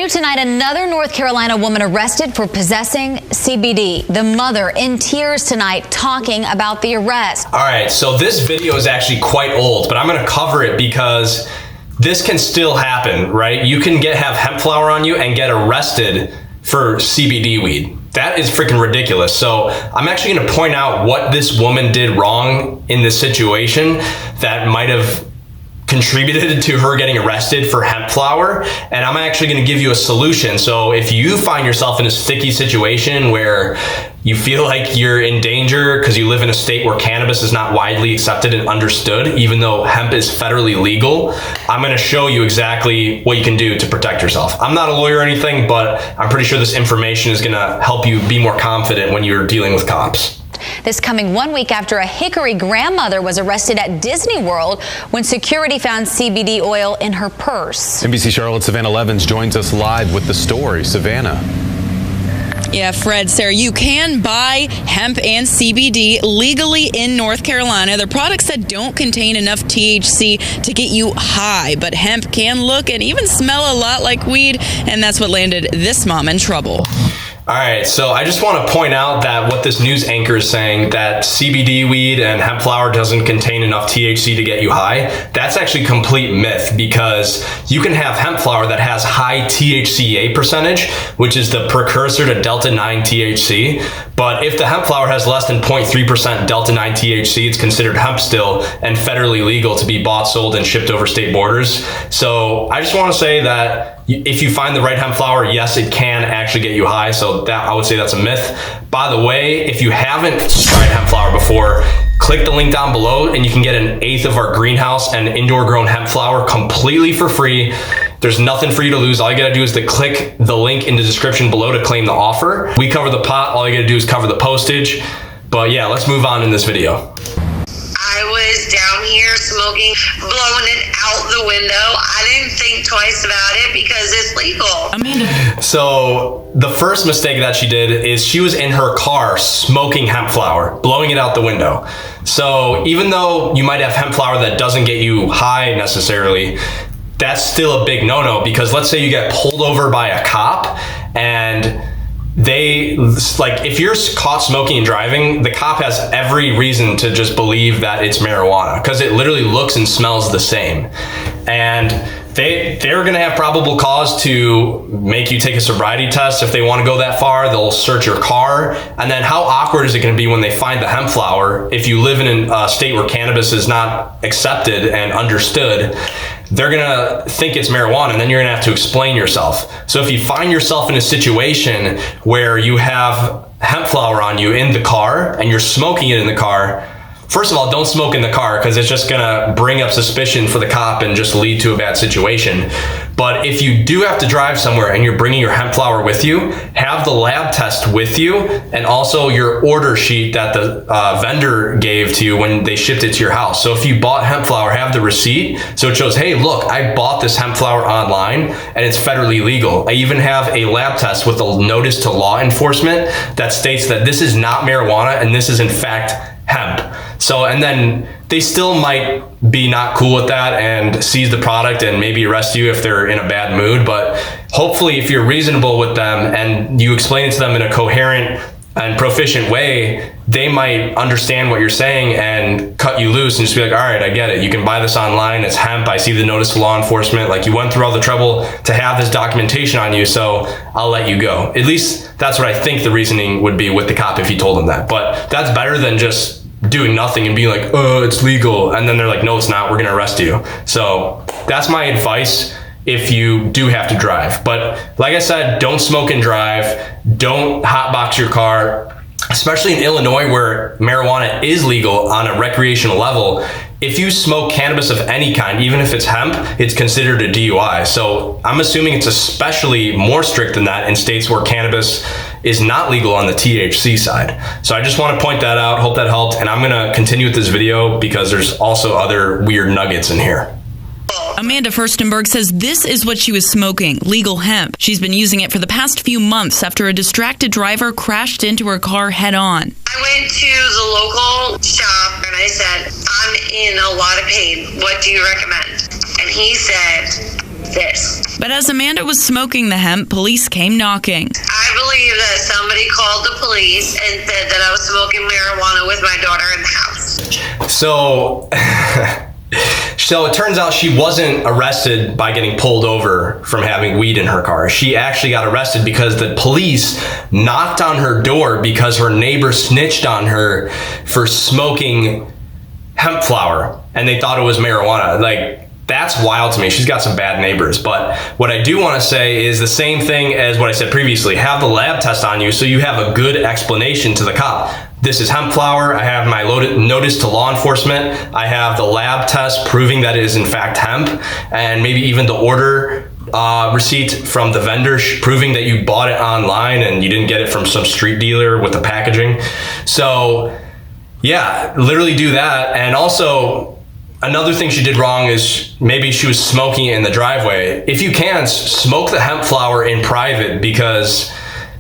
tonight, another North Carolina woman arrested for possessing CBD. The mother in tears tonight talking about the arrest. All right, so this video is actually quite old, but I'm going to cover it because this can still happen, right? You can have hemp flower on you and get arrested for CBD weed. That is freaking ridiculous. So I'm actually going to point out what this woman did wrong in this situation that might have contributed to her getting arrested for hemp flower, and I'm actually going to give you a solution. So if you find yourself in a sticky situation where you feel like you're in danger because you live in a state where cannabis is not widely accepted and understood, even though hemp is federally legal, I'm going to show you exactly what you can do to protect yourself. I'm not a lawyer or anything, but I'm pretty sure this information is going to help you be more confident when you're dealing with cops. This coming 1 week after a Hickory grandmother was arrested at Disney World when security found CBD oil in her purse. NBC Charlotte's Savannah Levins joins us live with the story. Savannah. Yeah, Fred, Sarah, you can buy hemp and CBD legally in North Carolina. They're products that don't contain enough THC to get you high, but hemp can look and even smell a lot like weed, and that's what landed this mom in trouble. All right, so I just want to point out that what this news anchor is saying, that CBD weed and hemp flower doesn't contain enough THC to get you high, that's actually complete myth, because you can have hemp flower that has high THCA percentage, which is the precursor to delta-9 THC. But if the hemp flower has less than 0.3% delta-9 THC, it's considered hemp still and federally legal to be bought, sold, and shipped over state borders. So I just want to say that if you find the right hemp flower, yes, it can actually get you high. So that, I would say that's a myth. By the way, if you haven't tried hemp flower before, click the link down below and you can get an eighth of our greenhouse and indoor grown hemp flower completely for free. There's nothing for you to lose. All you gotta do is to click the link in the description below to claim the offer. We cover the pot. All you gotta do is cover the postage. But yeah, let's move on in this video. I was down here smoking, blowing it out the window. I didn't think twice about it because it's legal. Amanda. So the first mistake that she did is she was in her car smoking hemp flower, blowing it out the window. So even though you might have hemp flower that doesn't get you high necessarily, that's still a big no-no, because let's say you get pulled over by a cop and they, like, if you're caught smoking and driving, the cop has every reason to just believe that it's marijuana because it literally looks and smells the same. And they're going to have probable cause to make you take a sobriety test. If they want to go that far, they'll search your car. And then how awkward is it going to be when they find the hemp flower? If you live in a state where cannabis is not accepted and understood, they're going to think it's marijuana, and then you're going to have to explain yourself. So if you find yourself in a situation where you have hemp flower on you in the car and you're smoking it in the car, first of all, don't smoke in the car because it's just going to bring up suspicion for the cop and just lead to a bad situation. But if you do have to drive somewhere and you're bringing your hemp flower with you, have the lab test with you and also your order sheet that the vendor gave to you when they shipped it to your house. So if you bought hemp flower, have the receipt so it shows, hey, look, I bought this hemp flower online and it's federally legal. I even have a lab test with a notice to law enforcement that states that this is not marijuana and this is in fact hemp. So, and then they still might be not cool with that and seize the product and maybe arrest you if they're in a bad mood. But hopefully if you're reasonable with them and you explain it to them in a coherent and proficient way, they might understand what you're saying and cut you loose and just be like, all right, I get it. You can buy this online. It's hemp. I see the notice to law enforcement. Like, you went through all the trouble to have this documentation on you, so I'll let you go. At least that's what I think the reasoning would be with the cop if you told them that. But that's better than just doing nothing and being like, oh, it's legal. And then they're like, no, it's not. We're going to arrest you. So that's my advice if you do have to drive. But like I said, don't smoke and drive. Don't hotbox your car, especially in Illinois where marijuana is legal on a recreational level. If you smoke cannabis of any kind, even if it's hemp, it's considered a DUI. So I'm assuming it's especially more strict than that in states where cannabis is not legal on the THC side. So I just want to point that out. Hope that helped. And I'm going to continue with this video because there's also other weird nuggets in here. Amanda Furstenberg says this is what she was smoking, legal hemp. She's been using it for the past few months after a distracted driver crashed into her car head on. I went to the local shop and I said, I'm in a lot of pain. What do you recommend? And he said, this. But as Amanda was smoking the hemp, police came knocking. I believe that somebody called the police and said that I was smoking marijuana with my daughter in the house. So it turns out she wasn't arrested by getting pulled over from having weed in her car. She actually got arrested because the police knocked on her door because her neighbor snitched on her for smoking hemp flower and they thought it was marijuana. Like, that's wild to me. She's got some bad neighbors. But what I do want to say is the same thing as what I said previously. Have the lab test on you so you have a good explanation to the cop. This is hemp flower. I have my notice to law enforcement. I have the lab test proving that it is in fact hemp, and maybe even the order receipt from the vendor proving that you bought it online and you didn't get it from some street dealer with the packaging. So yeah, literally do that. And also, another thing she did wrong is maybe she was smoking it in the driveway. If you can, smoke the hemp flower in private, because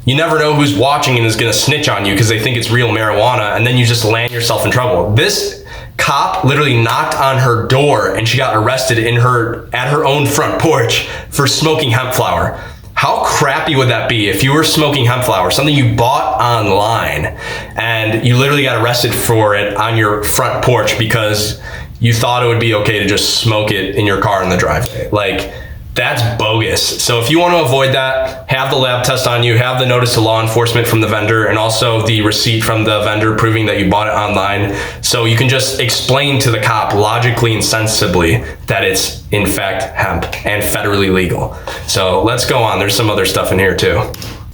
you never know who's watching and is going to snitch on you because they think it's real marijuana, and then you just land yourself in trouble. This cop literally knocked on her door and she got arrested at her own front porch for smoking hemp flower. How crappy would that be if you were smoking hemp flower, something you bought online, and you literally got arrested for it on your front porch because you thought it would be okay to just smoke it in your car in the driveway? Like, that's bogus. So if you want to avoid that, have the lab test on you, have the notice to law enforcement from the vendor, and also the receipt from the vendor proving that you bought it online. So you can just explain to the cop logically and sensibly that it's in fact hemp and federally legal. So let's go on. There's some other stuff in here too.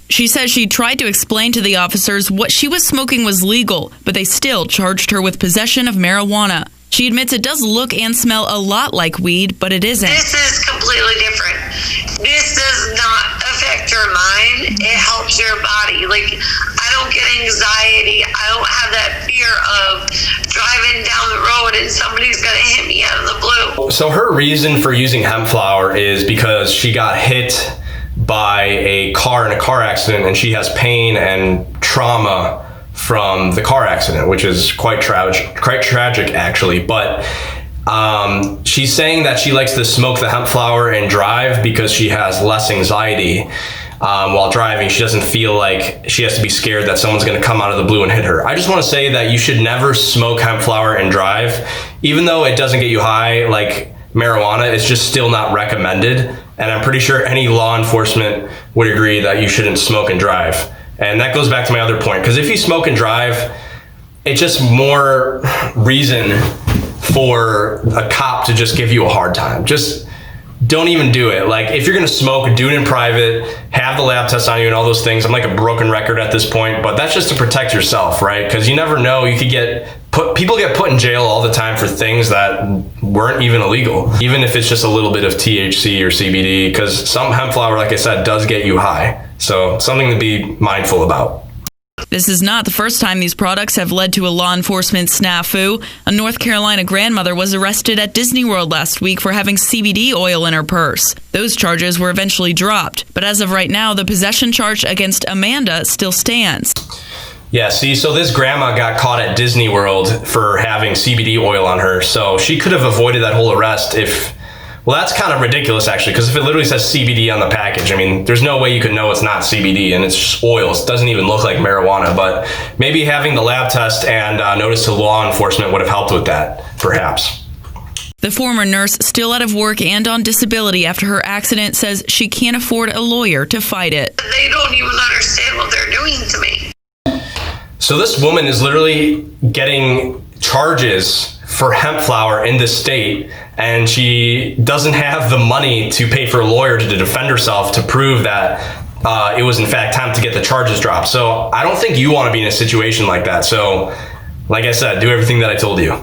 She says she tried to explain to the officers what she was smoking was legal, but they still charged her with possession of marijuana. She admits it does look and smell a lot like weed, but it isn't. This is completely different. This does not affect your mind. It helps your body. Like, I don't get anxiety. I don't have that fear of driving down the road and somebody's going to hit me out of the blue. So her reason for using hemp flower is because she got hit by a car in a car accident and she has pain and trauma from the car accident, which is quite tragic actually. But she's saying that she likes to smoke the hemp flower and drive because she has less anxiety while driving. She doesn't feel like she has to be scared that someone's going to come out of the blue and hit her. I just want to say that you should never smoke hemp flower and drive. Even though it doesn't get you high like marijuana, it's just still not recommended. And I'm pretty sure any law enforcement would agree that you shouldn't smoke and drive. And that goes back to my other point, because if you smoke and drive, it's just more reason for a cop to just give you a hard time. Just don't even do it. Like, if you're going to smoke, do it in private, have the lab test on you and all those things. I'm like a broken record at this point, but that's just to protect yourself, right? Because you never know. You could people get put in jail all the time for things that weren't even illegal, even if it's just a little bit of THC or CBD, because some hemp flower, like I said, does get you high. So something to be mindful about. This is not the first time these products have led to a law enforcement snafu. A North Carolina grandmother was arrested at Disney World last week for having CBD oil in her purse. Those charges were eventually dropped. But as of right now, the possession charge against Amanda still stands. Yeah, see, so this grandma got caught at Disney World for having CBD oil on her. So she could have avoided that whole arrest well, that's kind of ridiculous, actually, because if it literally says CBD on the package, I mean, there's no way you could know it's not CBD, and it's just oils. It doesn't even look like marijuana, but maybe having the lab test and notice to law enforcement would have helped with that, perhaps. The former nurse, still out of work and on disability after her accident, says she can't afford a lawyer to fight it. They don't even understand what they're doing to me. So this woman is literally getting charges for hemp flower in this state, and she doesn't have the money to pay for a lawyer to defend herself to prove that it was in fact hemp to get the charges dropped. So I don't think you want to be in a situation like that. So like I said, do everything that I told you.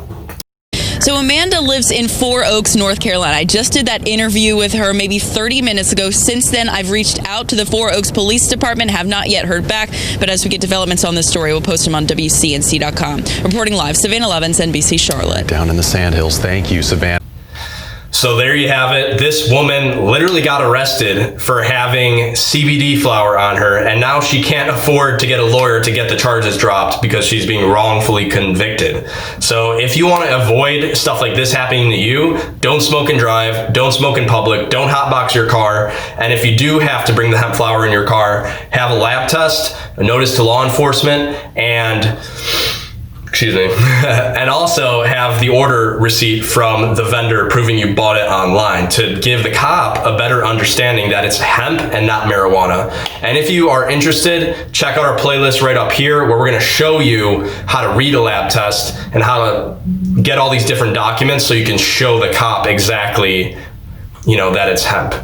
So Amanda lives in Four Oaks, North Carolina. I just did that interview with her maybe 30 minutes ago. Since then, I've reached out to the Four Oaks Police Department, have not yet heard back. But as we get developments on this story, we'll post them on WCNC.com. Reporting live, Savannah Levens, NBC Charlotte. Down in the Sandhills. Thank you, Savannah. So there you have it. This woman literally got arrested for having CBD flower on her, and now she can't afford to get a lawyer to get the charges dropped because she's being wrongfully convicted. So if you want to avoid stuff like this happening to you, don't smoke and drive, don't smoke in public, don't hotbox your car, and if you do have to bring the hemp flower in your car, have a lab test, a notice to law enforcement, and and also have the order receipt from the vendor proving you bought it online to give the cop a better understanding that it's hemp and not marijuana. And if you are interested, check out our playlist right up here where we're going to show you how to read a lab test and how to get all these different documents so you can show the cop exactly, that it's hemp.